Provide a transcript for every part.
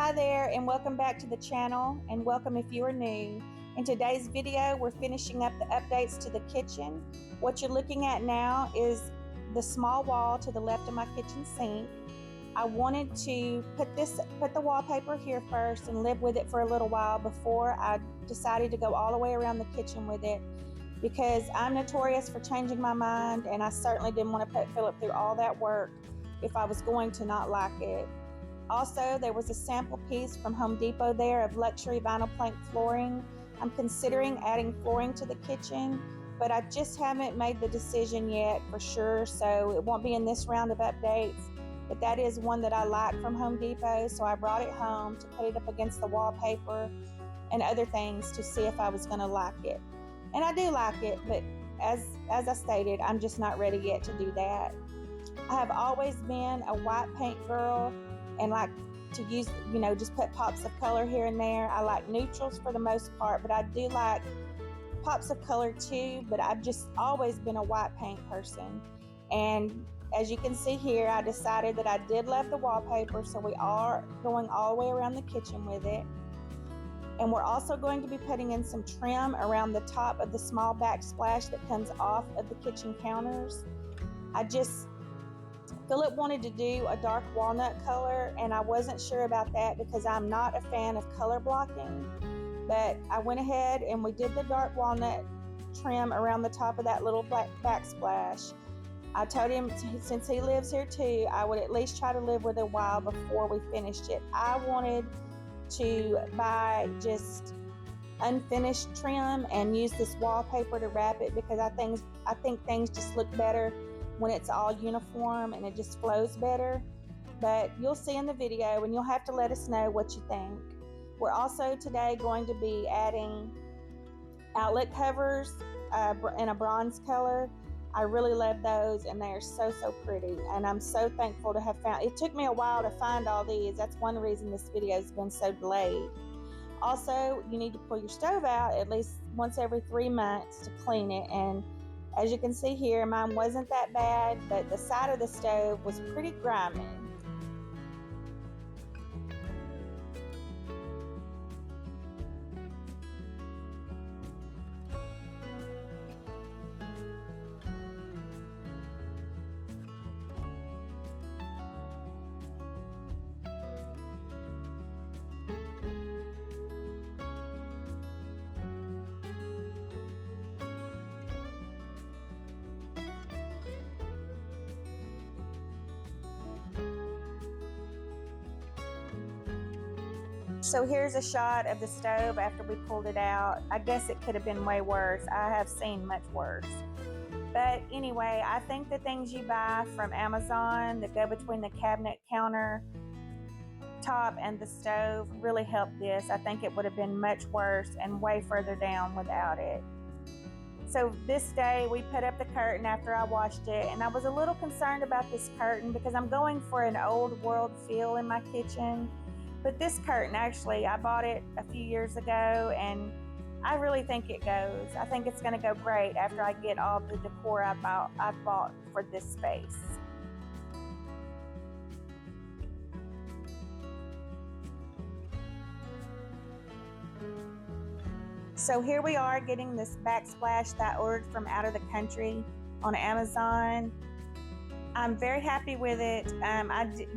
Hi there, and welcome back to the channel, and welcome if you are new. In today's video, we're finishing up the updates to the kitchen. What you're looking at now is the small wall to the left of my kitchen sink. I wanted to put the wallpaper here first and live with it for a little while before I decided to go all the way around the kitchen with it, because I'm notorious for changing my mind, and I certainly didn't want to put Philip through all that work if I was going to not like it. Also, there was a sample piece from Home Depot there of luxury vinyl plank flooring. I'm considering adding flooring to the kitchen, but I just haven't made the decision yet for sure, so it won't be in this round of updates. But that is one that I like from Home Depot, so I brought it home to put it up against the wallpaper and other things to see if I was going to like it. And I do like it, but as I stated, I'm just not ready yet to do that. I have always been a white paint girl and like to use, just put pops of color here and there. I like neutrals for the most part, but I do like pops of color too, but I've just always been a white paint person. And as you can see here, I decided that I did love the wallpaper, so we are going all the way around the kitchen with it. And we're also going to be putting in some trim around the top of the small backsplash that comes off of the kitchen counters. Philip wanted to do a dark walnut color, and I wasn't sure about that because I'm not a fan of color blocking. But I went ahead and we did the dark walnut trim around the top of that little black backsplash. I told him since he lives here too, I would at least try to live with it a while before we finished it. I wanted to buy just unfinished trim and use this wallpaper to wrap it, because I think things just look better when it's all uniform and it just flows better. But you'll see in the video, and you'll have to let us know what you think. We're also today going to be adding outlet covers in a bronze color. I really love those, and they're so pretty, and I'm so thankful to have found. It took me a while to find all these. That's one reason this video has been so delayed. Also, you need to pull your stove out at least once every 3 months to clean it, and as you can see here, mine wasn't that bad, but the side of the stove was pretty grimy. So here's a shot of the stove after we pulled it out. I guess it could have been way worse. I have seen much worse. But anyway, I think the things you buy from Amazon that go between the cabinet counter top and the stove really help this. I think it would have been much worse and way further down without it. So this day we put up the curtain after I washed it, and I was a little concerned about this curtain because I'm going for an old world feel in my kitchen. But this curtain, actually, I bought it a few years ago, and I really think it goes. I think it's going to go great after I get all the decor I bought for this space. So here we are getting this backsplash that I ordered from out of the country on Amazon. I'm very happy with it.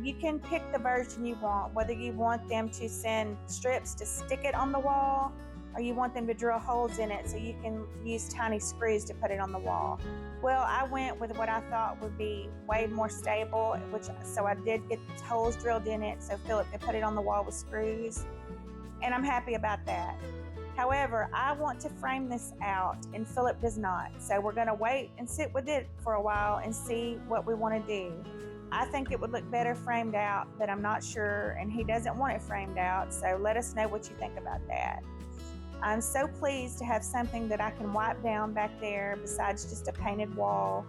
You can pick the version you want, whether you want them to send strips to stick it on the wall, or you want them to drill holes in it so you can use tiny screws to put it on the wall. Well, I went with what I thought would be way more stable, so I did get holes drilled in it so Philip could put it on the wall with screws, and I'm happy about that. However, I want to frame this out, and Philip does not. So we're going to wait and sit with it for a while and see what we want to do. I think it would look better framed out, but I'm not sure, and he doesn't want it framed out, so let us know what you think about that. I'm so pleased to have something that I can wipe down back there besides just a painted wall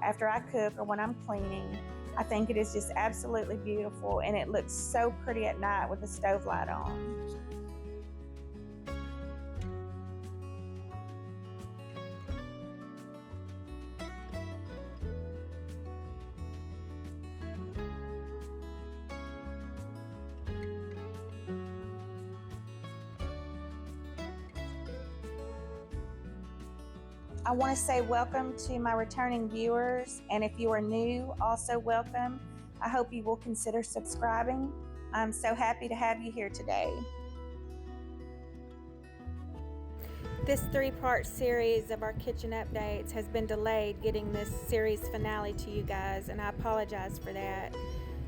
after I cook or when I'm cleaning. I think it is just absolutely beautiful, and it looks so pretty at night with the stove light on. I want to say welcome to my returning viewers, and if you are new, also welcome. I hope you will consider subscribing. I'm so happy to have you here today. This three-part series of our kitchen updates has been delayed getting this series finale to you guys, and I apologize for that.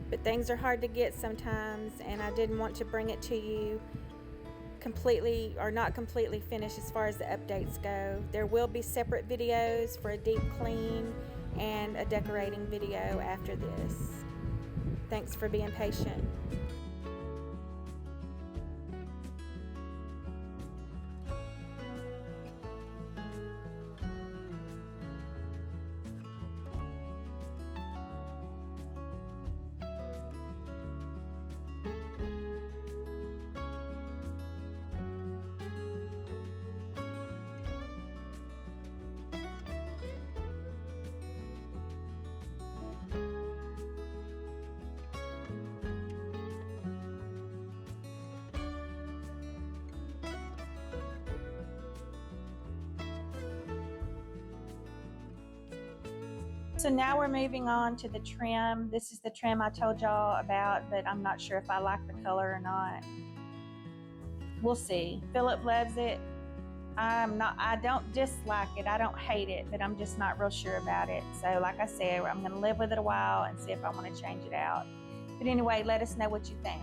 But things are hard to get sometimes, and I didn't want to bring it to you completely or not completely finished as far as the updates go. There will be separate videos for a deep clean and a decorating video after this. Thanks for being patient. So now we're moving on to the trim. This is the trim I told y'all about, but I'm not sure if I like the color or not. We'll see. Philip loves it. I don't dislike it. I don't hate it, but I'm just not real sure about it. So like I said, I'm gonna live with it a while and see if I want to change it out. But anyway, let us know what you think.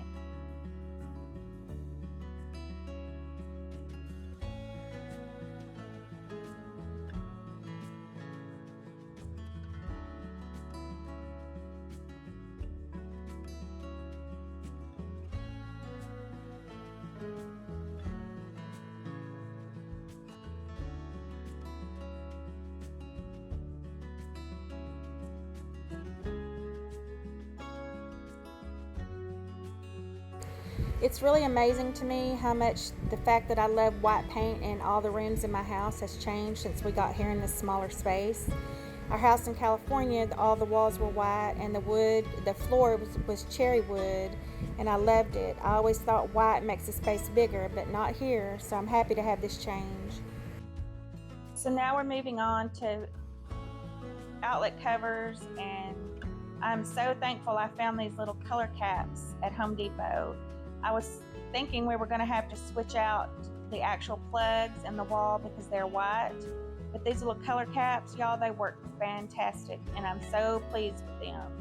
It's really amazing to me how much the fact that I love white paint in all the rooms in my house has changed since we got here in this smaller space. Our house in California, all the walls were white and the floor was cherry wood, and I loved it. I always thought white makes the space bigger, but not here, so I'm happy to have this change. So now we're moving on to outlet covers, and I'm so thankful I found these little color caps at Home Depot. I was thinking we were going to have to switch out the actual plugs in the wall because they're white, but these little color caps, y'all, they work fantastic, and I'm so pleased with them.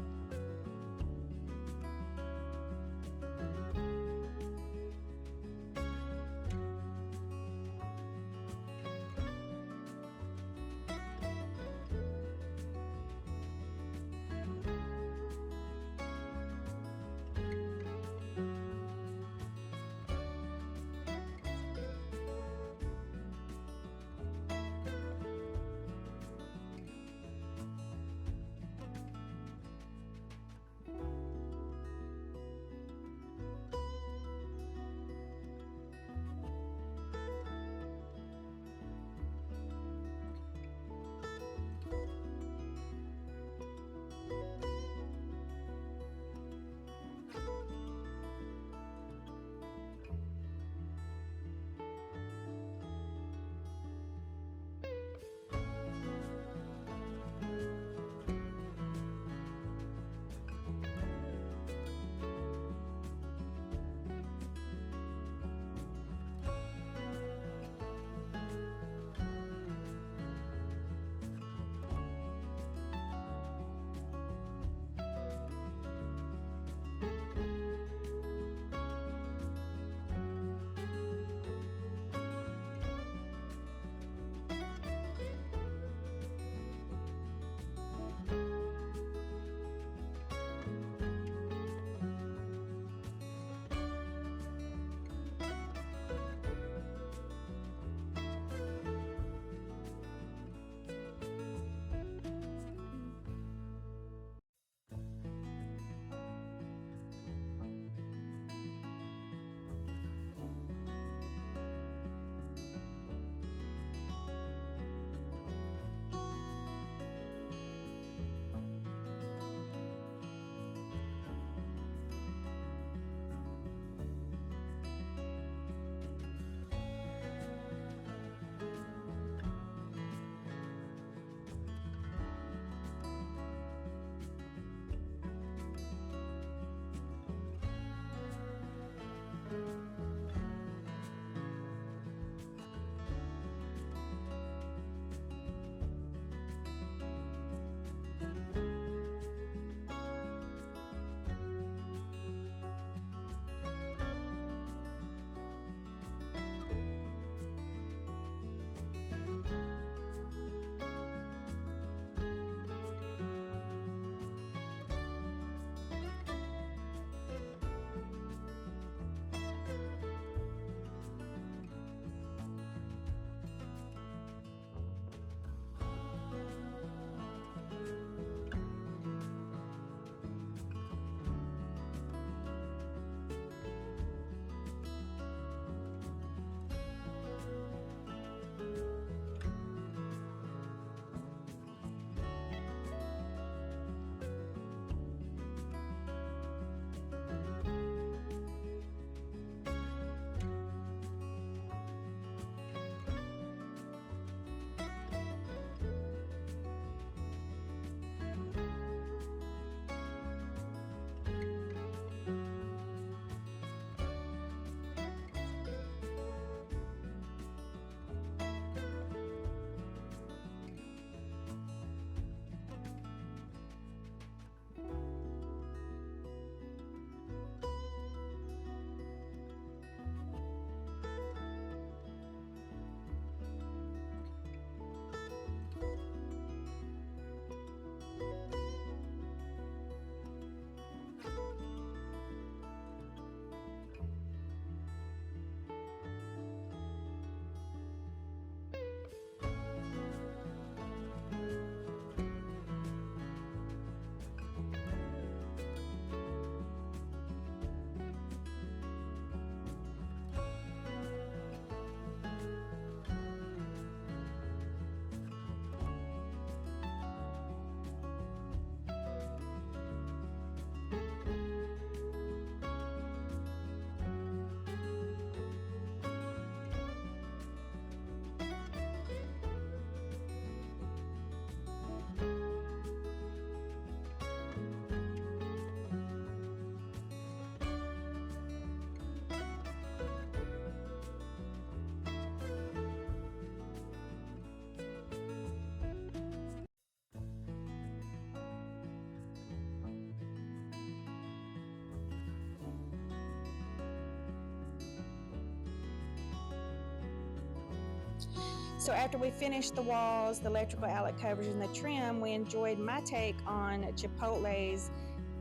So after we finished the walls, the electrical outlet covers, and the trim, we enjoyed my take on Chipotle's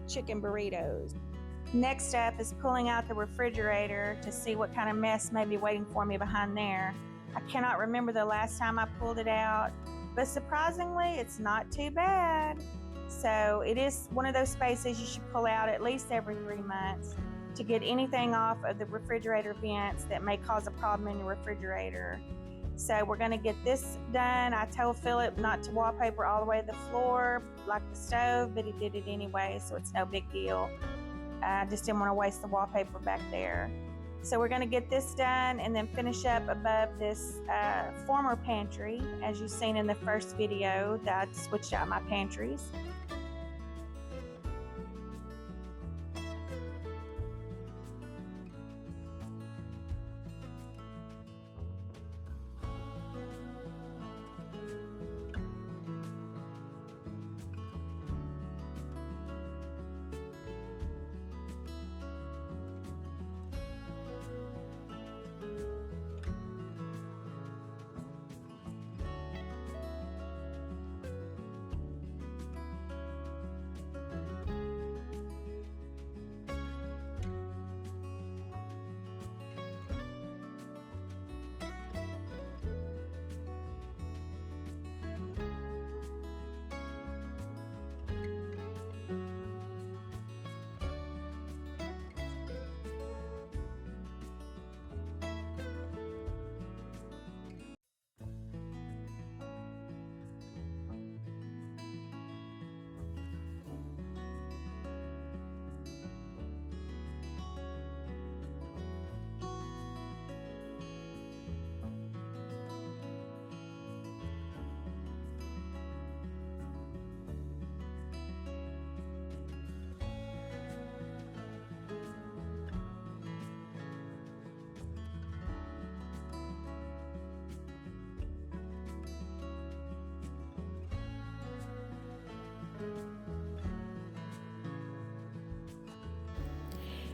chicken burritos. Next up is pulling out the refrigerator to see what kind of mess may be waiting for me behind there. I cannot remember the last time I pulled it out, but surprisingly, it's not too bad. So it is one of those spaces you should pull out at least every 3 months to get anything off of the refrigerator vents that may cause a problem in your refrigerator. So we're going to get this done. I told Philip not to wallpaper all the way to the floor like the stove, but he did it anyway, so it's no big deal. I just didn't want to waste the wallpaper back there. So we're going to get this done and then finish up above this former pantry, as you've seen in the first video that I switched out my pantries.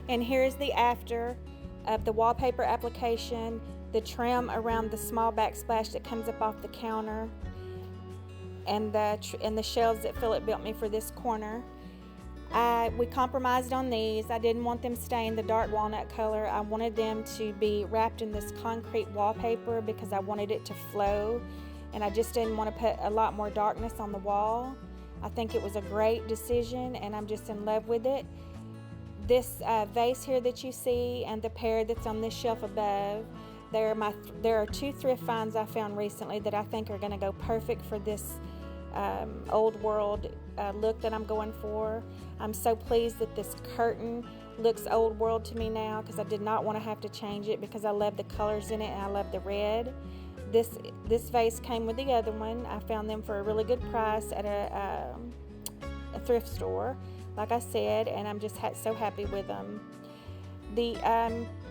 And here's the after of the wallpaper application, the trim around the small backsplash that comes up off the counter, and the shelves that Philip built me for this corner. We compromised on these. I didn't want them staying the dark walnut color. I wanted them to be wrapped in this concrete wallpaper because I wanted it to flow, and I just didn't want to put a lot more darkness on the wall. I think it was a great decision, and I'm just in love with it. This vase here that you see and the pair that's on this shelf above, there are 2 thrift finds I found recently that I think are going to go perfect for this old world look that I'm going for. I'm so pleased that this curtain looks old world to me now, because I did not want to have to change it because I love the colors in it and I love the red. This vase came with the other one. I found them for a really good price at a thrift store, like I said, and I'm just so happy with them. The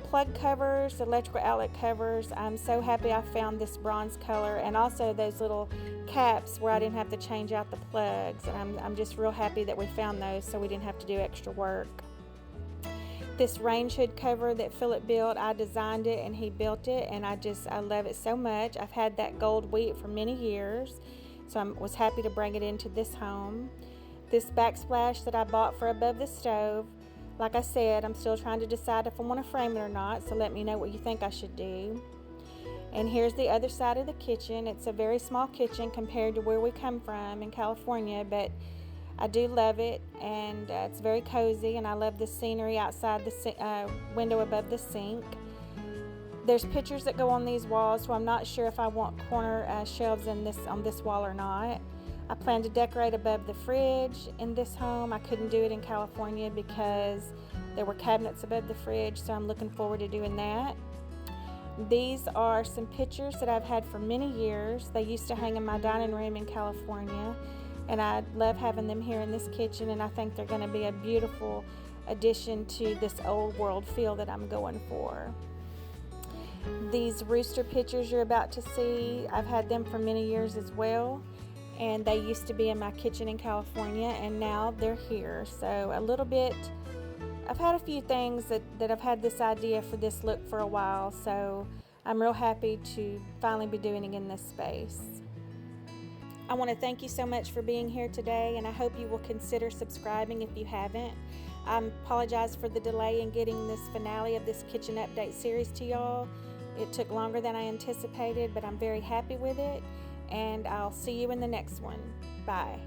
plug covers, electrical outlet covers, I'm so happy I found this bronze color, and also those little caps where I didn't have to change out the plugs, and I'm just real happy that we found those so we didn't have to do extra work. This range hood cover that Philip built, I designed it and he built it, and I love it so much. I've had that gold wheat for many years, so I was happy to bring it into this home. This backsplash that I bought for above the stove, like I said, I'm still trying to decide if I want to frame it or not, so let me know what you think I should do. And here's the other side of the kitchen. It's a very small kitchen compared to where we come from in California, but I do love it, and it's very cozy, and I love the scenery outside the window above the sink. There's pictures that go on these walls, so I'm not sure if I want corner shelves on this wall or not. I plan to decorate above the fridge in this home. I couldn't do it in California because there were cabinets above the fridge, so I'm looking forward to doing that. These are some pictures that I've had for many years. They used to hang in my dining room in California, and I love having them here in this kitchen, and I think they're going to be a beautiful addition to this old world feel that I'm going for. These rooster pictures you're about to see, I've had them for many years as well, and they used to be in my kitchen in California, and now they're here. So I've had a few things that I've had this idea for this look for a while, so I'm real happy to finally be doing it in this space. I want to thank you so much for being here today, and I hope you will consider subscribing if you haven't. I apologize for the delay in getting this finale of this kitchen update series to y'all. It took longer than I anticipated, but I'm very happy with it, and I'll see you in the next one. Bye.